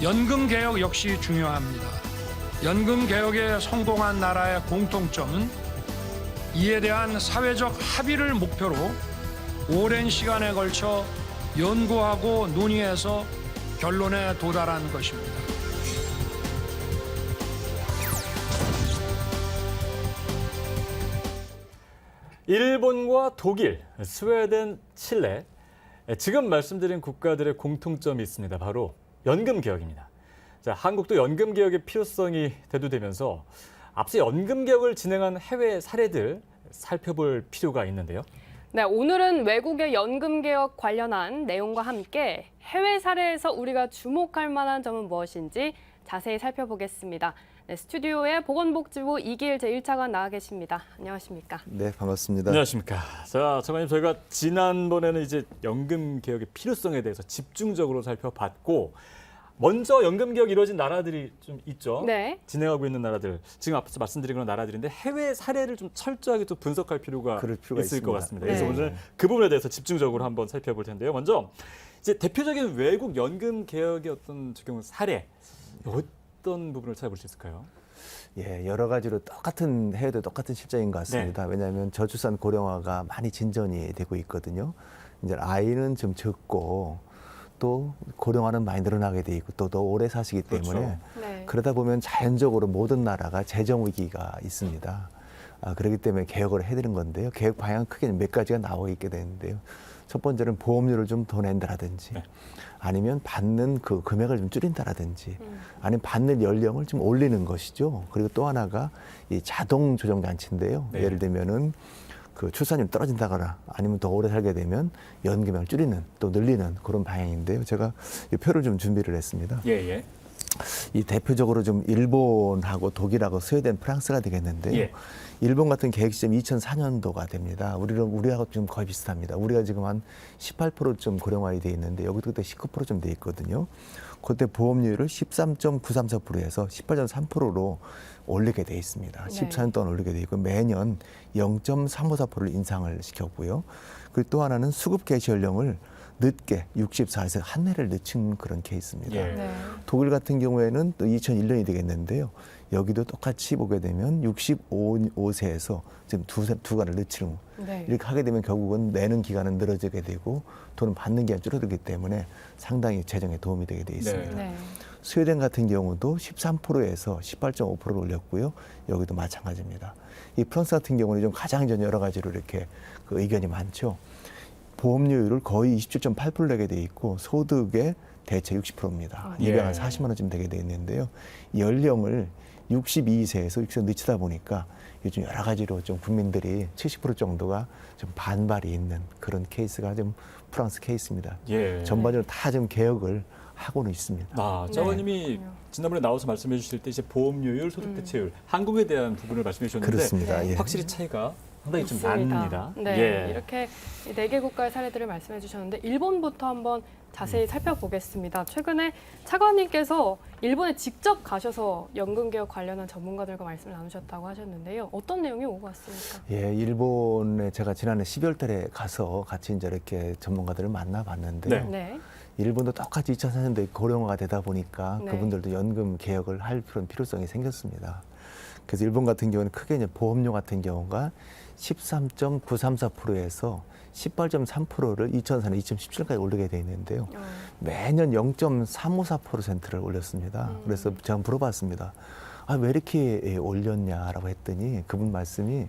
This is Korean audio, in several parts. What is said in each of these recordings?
연금 개혁 역시 중요합니다. 연금 개혁에 성공한 나라의 공통점은 이에 대한 사회적 합의를 목표로 오랜 시간에 걸쳐 연구하고 논의해서 결론에 도달한 것입니다. 일본과 독일, 스웨덴, 칠레, 지금 말씀드린 국가들의 공통점이 있습니다. 바로 연금 개혁입니다. 자, 한국도 연금 개혁의 필요성이 대두되면서 앞서 연금 개혁을 진행한 해외 사례들 살펴볼 필요가 있는데요. 네, 오늘은 외국의 연금 개혁 관련한 내용과 함께 해외 사례에서 우리가 주목할 만한 점은 무엇인지 자세히 살펴보겠습니다. 네, 스튜디오에 보건복지부 이기일 제1차관 나와 계십니다. 안녕하십니까? 네, 반갑습니다. 안녕하십니까. 자, 차관님, 저희가 지난번에는 이제 연금 개혁의 필요성에 대해서 집중적으로 살펴봤고, 먼저 연금 개혁이 이루어진 나라들이 좀 있죠. 네. 진행하고 있는 나라들, 지금 앞서 말씀드린 그런 나라들인데 해외 사례를 좀 철저하게 또 분석할 필요가 그럴 필요가 있을 것 있습니다. 같습니다. 네. 그래서 오늘 그 부분에 대해서 집중적으로 한번 살펴볼 텐데요. 먼저 이제 대표적인 외국 연금 개혁의 어떤 적용 사례, 어떤 부분을 찾아볼 수 있을까요? 예, 여러 가지로 똑같은 해외도 똑같은 실정인 것 같습니다. 왜냐하면 저출산 고령화가 많이 진전이 되고 있거든요. 이제 아이는 좀 적고 또 고령화는 많이 늘어나게 돼 있고 또 더 오래 사시기 때문에 그렇죠. 네. 그러다 보면 자연적으로 모든 나라가 재정 위기가 있습니다. 그렇기 때문에 개혁을 해드린 건데요. 개혁 방향 크게 몇 가지가 나와 있게 되는데요. 첫 번째는 보험료를 좀 더 낸다라든지 네. 아니면 받는 그 금액을 좀 줄인다라든지 아니면 받는 연령을 좀 올리는 것이죠. 그리고 또 하나가 이 자동 조정 장치인데요. 네. 예를 들면은 그 출산율이 떨어진다거나 아니면 더 오래 살게 되면 연금액을 줄이는 또 늘리는 그런 방향인데요. 제가 이 표를 좀 준비를 했습니다. 예. 이 대표적으로 좀 일본하고 독일하고 스웨덴, 프랑스가 되겠는데요. 예. 일본 같은 계획 시점이 2004년도가 됩니다. 우리하고 좀 거의 비슷합니다. 우리가 지금 한 18%좀 고령화이 돼 있는데 여기도 그때 19%좀 돼 있거든요. 그때 보험료를 13.934%에서 18.3%로 올리게 돼 있습니다. 네. 14년 동안 올리게 돼 있고 매년 0.354%를 인상을 시켰고요. 그리고 또 하나는 수급 개시 연령을 늦게 64에서 한 해를 늦춘 그런 케이스입니다. 예. 네. 독일 같은 경우에는 또 2001년이 되겠는데요. 여기도 똑같이 보게 되면 65세에서 지금 두 가를 늦추는 네. 이렇게 하게 되면 결국은 내는 기간은 늘어지게 되고 돈은 받는 기간이 줄어들기 때문에 상당히 재정에 도움이 되게 돼 있습니다. 네. 스웨덴 같은 경우도 13%에서 18.5%를 올렸고요. 여기도 마찬가지입니다. 이 프랑스 같은 경우는 좀 가장 전 여러 가지로 이렇게 그 의견이 많죠. 보험료율을 거의 27.8% 내게 돼 있고 소득의 대체 60%입니다. 예. 240만 원쯤 되게 돼 있는데요. 연령을 62세에서 60세 늦추다 보니까 요즘 여러 가지로 좀 국민들이 70% 정도가 좀 반발이 있는 그런 케이스가 좀 프랑스 케이스입니다. 예. 전반적으로 다 좀 개혁을 하고는 있습니다. 차관님이 네. 지난번에 나와서 말씀해 주실 때 이제 보험료율, 소득 대체율, 한국에 대한 부분을 말씀해 주셨는데 그렇습니다. 네. 예. 확실히 차이가 상당히 좀 있습니다. 납니다. 네, 예. 이렇게 4개 국가의 사례들을 말씀해 주셨는데 일본부터 한번 자세히 살펴보겠습니다. 최근에 차관님께서 일본에 직접 가셔서 연금 개혁 관련한 전문가들과 말씀을 나누셨다고 하셨는데요. 어떤 내용이 오고 왔습니까? 예, 일본에 제가 지난해 12월 달에 가서 같이 이제 이렇게 전문가들을 만나봤는데요. 네. 일본도 똑같이 2004년도에 고령화가 되다 보니까 네. 그분들도 연금 개혁을 할 필요성이 생겼습니다. 그래서 일본 같은 경우는 크게 이제 보험료 같은 경우가 13.934%에서 18.3%를 2004년, 2017년까지 올리게 돼 있는데요. 매년 0.354%를 올렸습니다. 그래서 제가 물어봤습니다. 왜 이렇게 올렸냐라고 했더니 그분 말씀이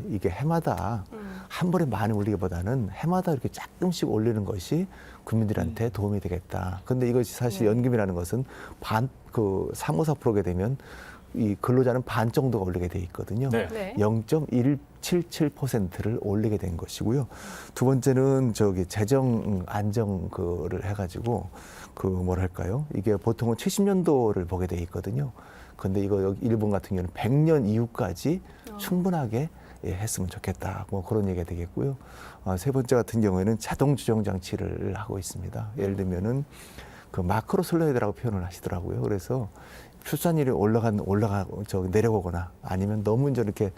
이게 해마다 한 번에 많이 올리기보다는 해마다 이렇게 조금씩 올리는 것이 국민들한테 도움이 되겠다. 근데 이것이 사실 연금이라는 것은 354%게 되면 이 근로자는 반 정도가 올리게 돼 있거든요. 네. 네. 0.177%를 올리게 된 것이고요. 두 번째는 재정 안정 를 해가지고 이게 보통은 70년도를 보게 돼 있거든요. 근데 이거 여기 일본 같은 경우는 100년 이후까지 충분하게 했으면 좋겠다. 그런 얘기가 되겠고요. 세 번째 같은 경우에는 자동 조정 장치를 하고 있습니다. 예를 들면은 그 마크로 슬라이드라고 표현을 하시더라고요. 그래서 출산율이 내려오거나 아니면 너무 이제 이렇게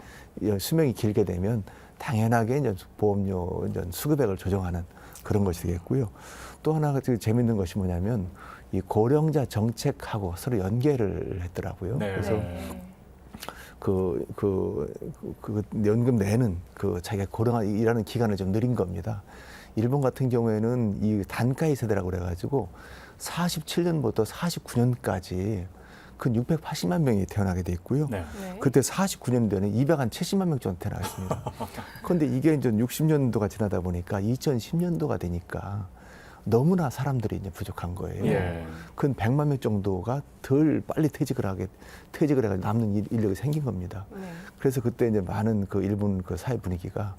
수명이 길게 되면 당연하게 이제 보험료 수급액을 조정하는 그런 것이 되겠고요. 또 하나가 재밌는 것이 뭐냐면 이 고령자 정책하고 서로 연계를 했더라고요. 네. 그래서 그 연금 내는 자기가 고령화 일하는 기간을 좀 느린 겁니다. 일본 같은 경우에는 이 단가이 세대라고 그래가지고 47년부터 49년까지 근 680만 명이 태어나게 돼 있고요. 네. 네. 그때 49년도에는 270만 명 정도 태어나겠습니다. 그런데 이게 이제 60년도가 지나다 보니까 2010년도가 되니까 너무나 사람들이 이제 부족한 거예요. 예. 근 100만 명 정도가 덜 빨리 퇴직을 해가지고 남는 인력이 생긴 겁니다. 네. 그래서 그때 이제 많은 그 일본 그 사회 분위기가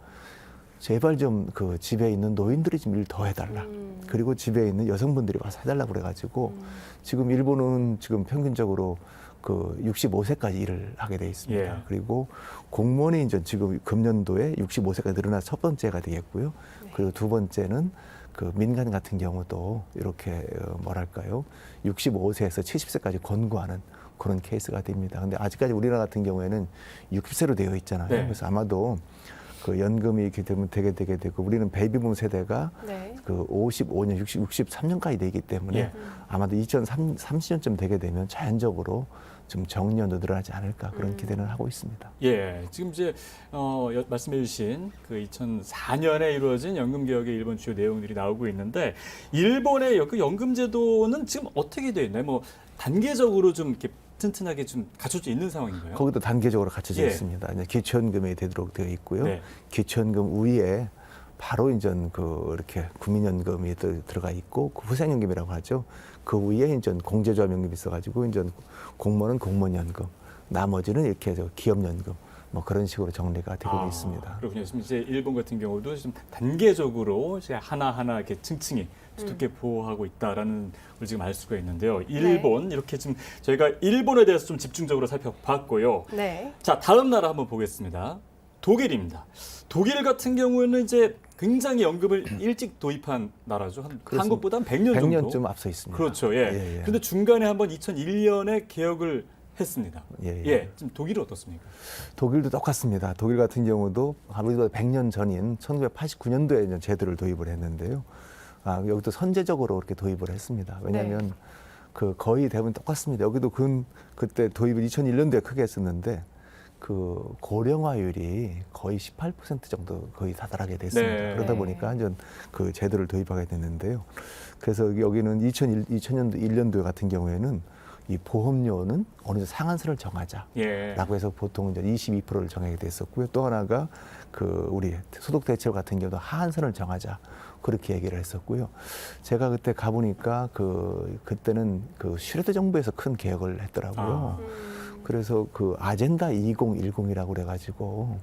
제발 좀 그 집에 있는 노인들이 좀 일 더 해달라. 그리고 집에 있는 여성분들이 와서 해달라고 그래가지고 지금 일본은 지금 평균적으로 그 65세까지 일을 하게 돼 있습니다. 예. 그리고 공무원이 이제 지금 금년도에 65세까지 늘어나서 첫 번째가 되겠고요. 그리고 두 번째는 그 민간 같은 경우도 이렇게 뭐랄까요, 65세에서 70세까지 권고하는 그런 케이스가 됩니다. 근데 아직까지 우리나라 같은 경우에는 60세로 되어 있잖아요. 네. 그래서 아마도 그 연금이 이렇게 되면 되게 되고 우리는 베이비붐 세대가 네. 그 55년, 63년까지 되기 때문에 예. 아마도 2030년쯤 되게 되면 자연적으로 좀 정년도 늘어나지 않을까 그런 기대는 하고 있습니다. 예, 지금 이제 말씀해주신 그 2004년에 이루어진 연금 개혁의 일본 주요 내용들이 나오고 있는데 일본의 그 연금 제도는 지금 어떻게 되어 있나요? 뭐 단계적으로 좀 이렇게 튼튼하게 좀 갖춰져 있는 상황인가요? 거기도 단계적으로 갖춰져 예. 있습니다. 이제 기초연금이 되도록 되어 있고요. 네. 기초연금 위에 바로 이제 그 이렇게 국민연금이 들어가 있고 그 후생연금이라고 하죠. 그 위에 이제 공제조합연금이 있어가지고 이제 공무원은 공무원연금, 나머지는 이렇게 기업연금 뭐 그런 식으로 정리가 되고 있습니다. 그렇군요. 지금 이제 일본 같은 경우도 좀 단계적으로 이제 하나하나 이렇게 층층이 두텁게 보호하고 있다라는 걸 지금 알 수가 있는데요. 일본 이렇게 지금 저희가 일본에 대해서 좀 집중적으로 살펴봤고요. 네. 자, 다음 나라 한번 보겠습니다. 독일입니다. 독일 같은 경우에는 이제 굉장히 연금을 일찍 도입한 나라죠. 그렇습니다. 한국보다 한 100년 정도. 100년쯤 앞서 있습니다. 그렇죠. 예. 그런데 중간에 한번 2001년에 개혁을 했습니다. 예. 지금 독일은 어떻습니까? 독일도 똑같습니다. 독일 같은 경우도 우리보다 100년 전인 1989년도에 이제 제도를 도입을 했는데요. 여기도 선제적으로 그렇게 도입을 했습니다. 왜냐하면 그 거의 대부분 똑같습니다. 여기도 그때 도입을 2001년도에 크게 했었는데 그 고령화율이 거의 18% 정도 거의 다다르게 됐습니다. 네. 그러다 보니까 이제 그 제도를 도입하게 됐는데요. 그래서 여기는 2000년도 1년도 같은 경우에는 이 보험료는 어느 정도 상한선을 정하자라고 예. 해서 보통 이제 22%를 정하게 됐었고요. 또 하나가 그 우리 소득 대체율 같은 경우도 하한선을 정하자 그렇게 얘기를 했었고요. 제가 그때 가보니까 그때는 그 슈레드 정부에서 큰 개혁을 했더라고요. 그래서 그 아젠다 2010이라고 그래가지고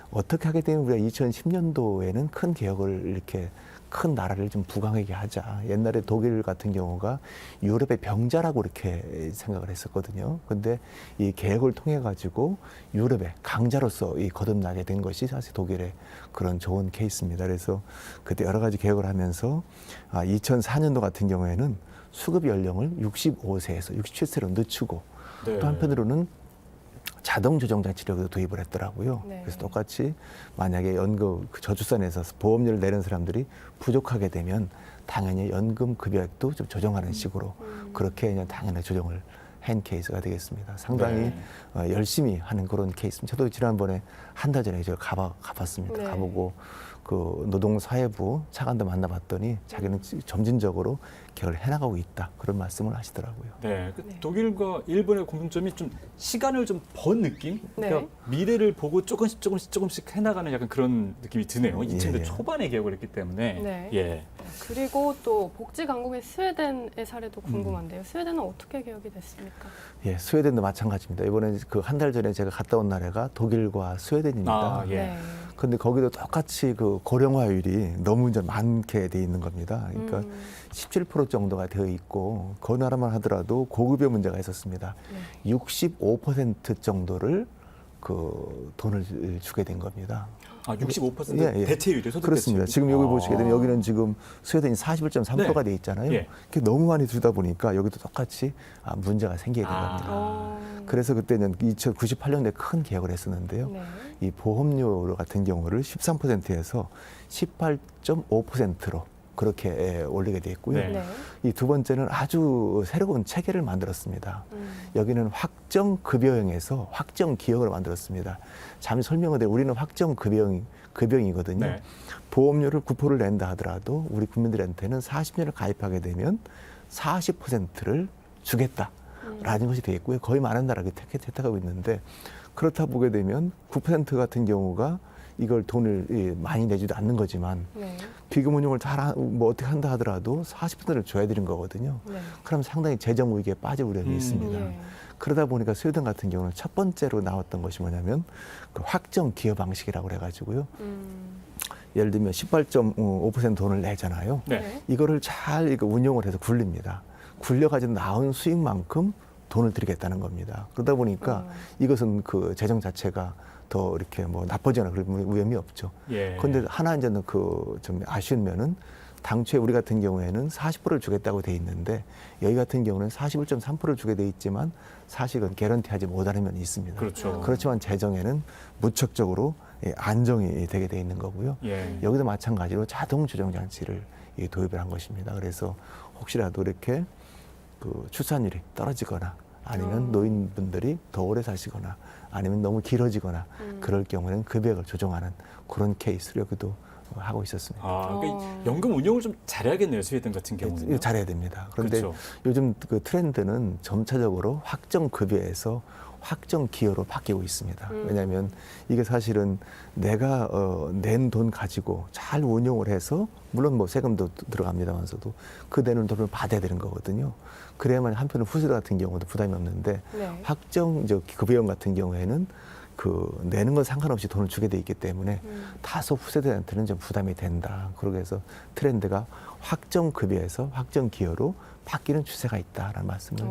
어떻게 하게 되면 우리가 2010년도에는 큰 개혁을 이렇게 큰 나라를 좀 부강하게 하자. 옛날에 독일 같은 경우가 유럽의 병자라고 이렇게 생각을 했었거든요. 근데 이 개혁을 통해 가지고 유럽의 강자로서 거듭나게 된 것이 사실 독일의 그런 좋은 케이스입니다. 그래서 그때 여러 가지 개혁을 하면서 2004년도 같은 경우에는 수급 연령을 65세에서 67세로 늦추고 네. 또 한편으로는 자동 조정 장치력도 도입을 했더라고요. 네. 그래서 똑같이 만약에 연금 저출산에서 보험료를 내는 사람들이 부족하게 되면 당연히 연금 급여액도 좀 조정하는 식으로 그렇게 그냥 당연히 조정을 한 케이스가 되겠습니다. 상당히 열심히 하는 그런 케이스입니다. 저도 지난번에 한 달 전에 제가 가봤습니다. 네. 가보고 그 노동사회부 차관도 만나봤더니 자기는 점진적으로 개혁을 해나가고 있다 그런 말씀을 하시더라고요. 네, 독일과 일본의 공통점이 좀 시간을 좀 번 느낌? 그러니까 미래를 보고 조금씩 해나가는 약간 그런 느낌이 드네요. 2000년대 초반에 개혁을 했기 때문에. 네. 예. 그리고 또 복지 강국인 스웨덴의 사례도 궁금한데요. 스웨덴은 어떻게 개혁이 됐습니까? 예, 스웨덴도 마찬가지입니다. 이번에 그 한 달 전에 제가 갔다 온 나라가 독일과 스웨덴입니다. 예. 네. 근데 거기도 똑같이 그 고령화율이 너무 이제 많게 돼 있는 겁니다. 그러니까 17% 정도가 되어 있고 그 나라만 하더라도 고급여 문제가 있었습니다. 65% 정도를 그 돈을 주게 된 겁니다. 65% 대체율이요? 소득 그렇습니다. 대체율. 지금 여기 보시게 되면 여기는 지금 스웨덴이 41.3%가 돼 있잖아요. 예. 그게 너무 많이 주다 보니까 여기도 똑같이 문제가 생기게 된 겁니다. 그래서 그때는 1998년도에 큰 개혁을 했었는데요. 네. 이 보험료 같은 경우를 13%에서 18.5%로 그렇게 올리게 돼 있고요. 네. 네. 이 두 번째는 아주 새로운 체계를 만들었습니다. 여기는 확정 급여형에서 확정 기형으로 만들었습니다. 잠시 설명을 드리면 우리는 확정 급여형이거든요. 네. 보험료를 9%를 낸다 하더라도 우리 국민들한테는 40년을 가입하게 되면 40%를 주겠다라는 것이 되어 있고요. 거의 많은 나라가 택하고 있는데 그렇다 보게 되면 9% 같은 경우가 이걸 돈을 많이 내지도 않는 거지만 네. 비금 운용을 뭐 어떻게 한다 하더라도 40%를 줘야 되는 거거든요. 네. 그럼 상당히 재정 위기에 빠질 우려가 있습니다. 예. 그러다 보니까 스웨덴 같은 경우는 첫 번째로 나왔던 것이 뭐냐면 그 확정 기여 방식이라고 그래가지고요. 예를 들면 18.5% 돈을 내잖아요. 네. 이거를 잘 이거 운용을 해서 굴립니다. 굴려가지고 나온 수익만큼 돈을 드리겠다는 겁니다. 그러다 보니까 이것은 그 재정 자체가 더 이렇게 뭐 나빠지거나 그런 위험이 없죠. 예. 그런데 하나 이제는 그 좀 아쉬운 면은 당초에 우리 같은 경우에는 40%를 주겠다고 돼 있는데 여기 같은 경우는 41.3%를 주게 돼 있지만 사실은 개런티하지 못하는 면이 있습니다. 그렇죠. 그렇지만 재정에는 무척적으로 안정이 되게 돼 있는 거고요. 예. 여기도 마찬가지로 자동 조정 장치를 도입을 한 것입니다. 그래서 혹시라도 이렇게 그 출산율이 떨어지거나 아니면 노인분들이 더 오래 사시거나 아니면 너무 길어지거나 그럴 경우에는 금액을 조정하는 그런 케이스를 여기도 하고 있었습니다. 아, 그러니까 연금 운용을 좀 잘해야겠네요, 스웨덴 같은 경우는. 이거 잘해야 됩니다. 그런데 그렇죠. 요즘 그 트렌드는 점차적으로 확정 급여에서 확정 기여로 바뀌고 있습니다. 왜냐하면 이게 사실은 내가 낸 돈 가지고 잘 운용을 해서 물론 뭐 세금도 들어갑니다만서도 그 내는 돈을 받아야 되는 거거든요. 그래야만 한편으로 후세대 같은 경우도 부담이 없는데 네. 확정 급여형 같은 경우에는 그 내는 건 상관없이 돈을 주게 돼 있기 때문에 다소 후세대한테는 좀 부담이 된다. 그러고 해서 트렌드가 확정 급여에서 확정 기여로 바뀌는 추세가 있다라는 말씀을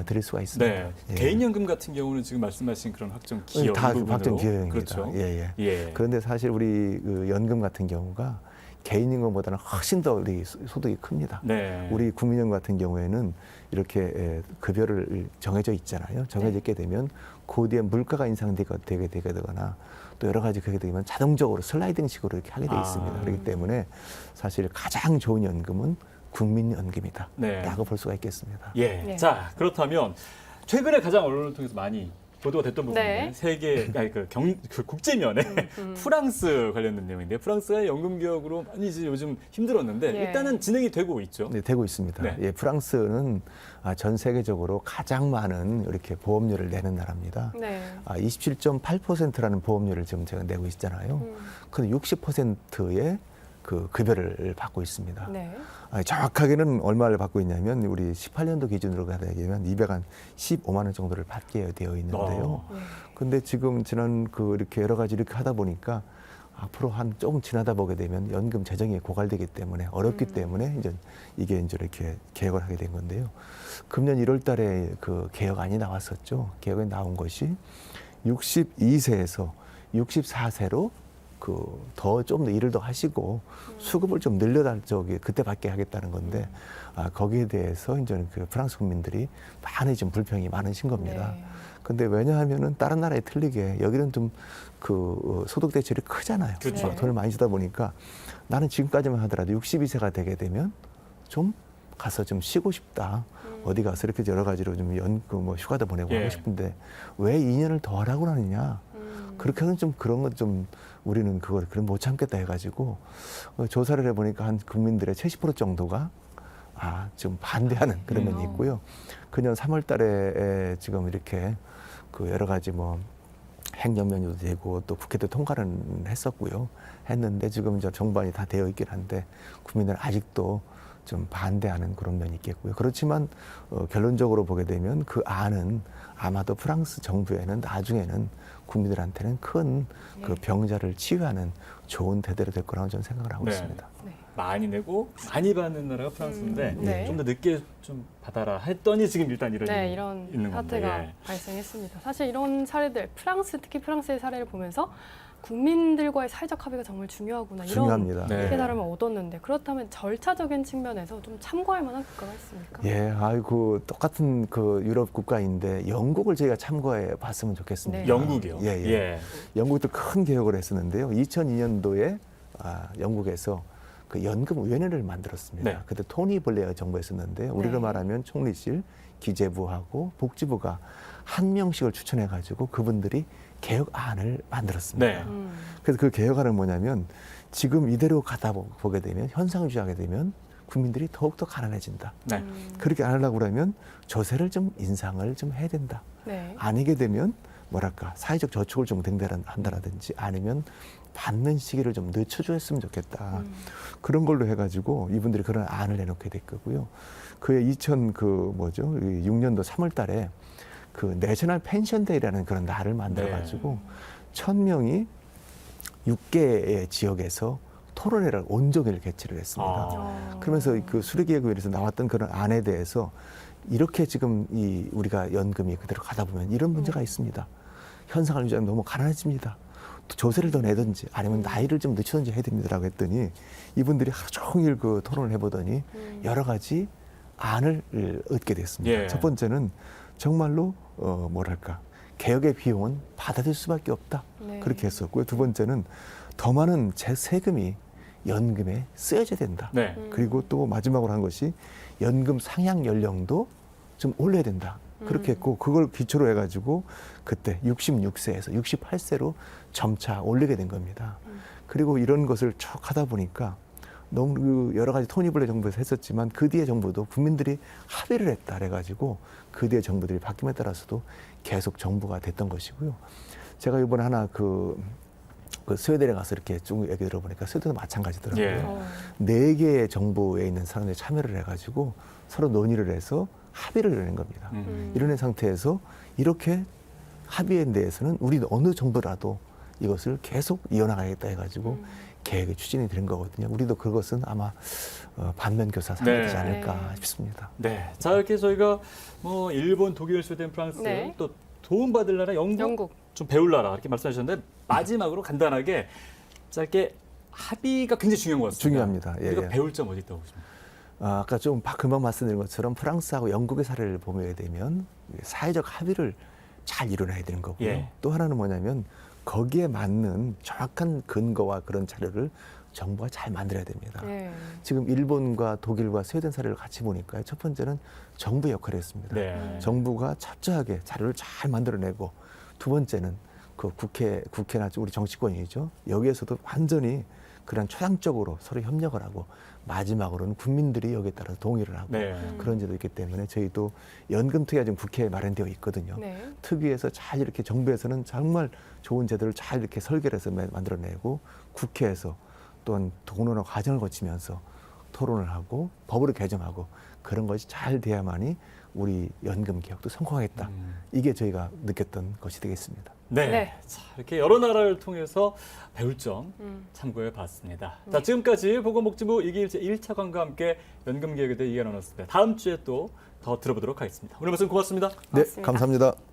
드릴 수가 있습니다. 네. 예. 개인연금 같은 경우는 지금 말씀하신 그런 확정 기여 다 부분으로. 확정 기여형입니다. 그렇죠. 예. 예. 그런데 사실 우리 그 연금 같은 경우가 개인연금보다는 훨씬 더 우리 소득이 큽니다. 네. 우리 국민연금 같은 경우에는 이렇게 급여를 정해져 있잖아요. 정해져 있게 되면 그 뒤에 물가가 인상되게 되거나 또 여러 가지 그렇게 되면 자동적으로 슬라이딩식으로 이렇게 하게 돼 있습니다. 그렇기 때문에 사실 가장 좋은 연금은 국민연금이다. 네. 라고 볼 수가 있겠습니다. 예. 네. 자, 그렇다면 최근에 가장 언론을 통해서 많이 보도가 됐던 부분인데 네. 세계 그 국제면에 프랑스 관련된 내용인데 프랑스가 연금 개혁으로 많이 이제 요즘 힘들었는데 예. 일단은 진행이 되고 있죠. 네, 되고 있습니다. 네. 예, 프랑스는 전 세계적으로 가장 많은 이렇게 보험료를 내는 나라입니다. 네. 27.8%라는 보험료를 지금 제가 내고 있잖아요. 근데 60%의 그 급여를 받고 있습니다. 네. 정확하게는 얼마를 받고 있냐면 우리 18년도 기준으로 가야 되면 215만 원 정도를 받게 되어 있는데요. 네. 근데 지금 지난 그 이렇게 여러 가지 이렇게 하다 보니까 앞으로 한 조금 지나다 보게 되면 연금 재정이 고갈되기 때문에 어렵기 때문에 이제 이게 이제 이렇게 개혁을 하게 된 건데요. 금년 1월 달에 그 개혁안이 나왔었죠. 개혁이 나온 것이 62세에서 64세로 그 더 좀 더 일을 더 하시고 수급을 좀 늘려달 그때 받게 하겠다는 건데 거기에 대해서 이제 그 프랑스 국민들이 많이 좀 불평이 많으신 겁니다. 네. 근데 왜냐하면은 다른 나라에 틀리게 여기는 좀 그 소득 대출이 크잖아요. 그렇죠. 돈을 많이 주다 보니까 나는 지금까지만 하더라도 62세가 되게 되면 좀 가서 좀 쉬고 싶다. 어디 가서 이렇게 여러 가지로 좀 뭐 휴가도 보내고 예. 하고 싶은데 왜 2년을 더 하라고 하느냐. 그렇게 하면 좀 그런 건 좀 우리는 그걸 못 참겠다 해가지고 조사를 해보니까 한 국민들의 70% 정도가 좀 반대하는 그런 면이 있고요. 그년 3월 달에 지금 이렇게 그 여러 가지 뭐 행정면도 되고 또 국회도 통과는 했었고요. 했는데 지금 이제 정반이 다 되어 있긴 한데 국민들은 아직도 좀 반대하는 그런 면이 있겠고요. 그렇지만 결론적으로 보게 되면 그 안은 아마도 프랑스 정부에는 나중에는 국민들한테는 큰 그 병자를 치유하는 좋은 대대로 될 거라고 저는 생각을 하고 네. 있습니다. 많이 내고 많이 받는 나라가 프랑스인데 네. 좀 더 늦게 좀 받아라 했더니 지금 일단 이런 네, 일이 이런 있는 건데. 사태가 예. 발생했습니다. 사실 이런 사례들, 특히 프랑스의 사례를 보면서 국민들과의 사회적 합의가 정말 중요하구나 이런 중요합니다. 네. 깨달음을 얻었는데 그렇다면 절차적인 측면에서 좀 참고할 만한 국가가 있습니까? 예, 아이고 똑같은 그 유럽 국가인데 영국을 저희가 참고해 봤으면 좋겠습니다. 네. 영국이요. 예. 영국도 큰 개혁을 했었는데요. 2002년도에 영국에서 그 연금위원회를 만들었습니다. 네. 그때 토니 블레어 정부였었는데 우리로 네. 말하면 총리실, 기재부하고 복지부가 한 명씩을 추천해가지고 그분들이 개혁안을 만들었습니다. 네. 그래서 그 개혁안은 뭐냐면 지금 이대로 가다 보게 되면 현상을 유지하게 되면 국민들이 더욱더 가난해진다. 네. 그렇게 안 하려고 그러면 조세를 좀 인상을 좀 해야 된다. 네. 아니게 되면 뭐랄까 사회적 저축을 좀 한다라든지 아니면 받는 시기를 좀 늦춰줬으면 좋겠다. 그런 걸로 해가지고 이분들이 그런 안을 내놓게 됐고요. 그해 6년도 3월달에 그 내셔널 펜션데이라는 그런 날을 만들어가지고 1,000명이 6개의 지역에서 토론회를 온종일 개최를 했습니다. 그러면서 그 수리계획위원회에서 나왔던 그런 안에 대해서 이렇게 지금 우리가 연금이 그대로 가다 보면 이런 문제가 있습니다. 현상을 유지하면 너무 가난해집니다. 또 조세를 더 내든지 아니면 나이를 좀 늦추든지 해야 됩니다라고 했더니 이분들이 하루 종일 그 토론을 해보더니 여러 가지 안을 얻게 됐습니다. 예. 첫 번째는 정말로 개혁의 비용은 받아들일 수밖에 없다. 네. 그렇게 했었고요. 두 번째는 더 많은 세금이 연금에 쓰여져야 된다. 네. 그리고 또 마지막으로 한 것이 연금 상향 연령도 좀 올려야 된다. 그렇게 했고 그걸 기초로 해가지고 그때 66세에서 68세로 점차 올리게 된 겁니다. 그리고 이런 것을 쭉 하다 보니까 너무 여러 가지 토니 블레어 정부에서 했었지만 그 뒤에 정부도 국민들이 합의를 했다 그래가지고 그 뒤에 정부들이 바뀜에 따라서도 계속 정부가 됐던 것이고요. 제가 이번에 하나 그 스웨덴에 가서 이렇게 쭉 얘기 들어보니까 스웨덴도 마찬가지더라고요. 예. 네 개의 정부에 있는 사람들이 참여를 해가지고 서로 논의를 해서 합의를 이뤄낸 겁니다. 이뤄낸 상태에서 이렇게 합의에 대해서는 우리 어느 정부라도 이것을 계속 이어나가겠다 해가지고 계획이 추진이 된 거거든요. 우리도 그것은 아마 반면교사 삼아야 되지 네. 않을까 싶습니다. 네. 자, 이렇게 저희가 뭐 일본, 독일, 스웨덴, 프랑스 네. 또 도움받을 나라 영국 좀 배울 나라 이렇게 말씀하셨는데 마지막으로 간단하게 짧게 합의가 굉장히 중요한 것 같습니다. 중요합니다. 예, 우리가 예. 배울 점 어디 있다고 보십니까? 아까 좀 금방 말씀드린 것처럼 프랑스하고 영국의 사례를 보게 되면 사회적 합의를 잘 이뤄내야 되는 거고요. 예. 또 하나는 뭐냐면 거기에 맞는 정확한 근거와 그런 자료를 정부가 잘 만들어야 됩니다. 네. 지금 일본과 독일과 스웨덴 사례를 같이 보니까 첫 번째는 정부의 역할이었습니다. 네. 정부가 철저하게 자료를 잘 만들어내고 두 번째는 그 국회나 우리 정치권이죠. 여기에서도 완전히 그런 초당적으로 서로 협력을 하고 마지막으로는 국민들이 여기에 따라서 동의를 하고 네. 그런 제도 있기 때문에 저희도 연금특위가 지금 국회에 마련되어 있거든요. 네. 특위에서 잘 이렇게 정부에서는 정말 좋은 제도를 잘 이렇게 설계를 해서 만들어내고 국회에서 또한 공론화 과정을 거치면서 토론을 하고 법으로 개정하고 그런 것이 잘 돼야만이 우리 연금 개혁도 성공하겠다. 이게 저희가 느꼈던 것이 되겠습니다. 네. 네. 자, 이렇게 여러 나라를 통해서 배울 점 참고해 봤습니다. 자, 지금까지 보건복지부 이기일제 1차 관과 함께 연금 개혁에 대해 이야기 나눴습니다. 다음 주에 또 더 들어보도록 하겠습니다. 오늘 말씀 고맙습니다. 네, 고맙습니다. 감사합니다.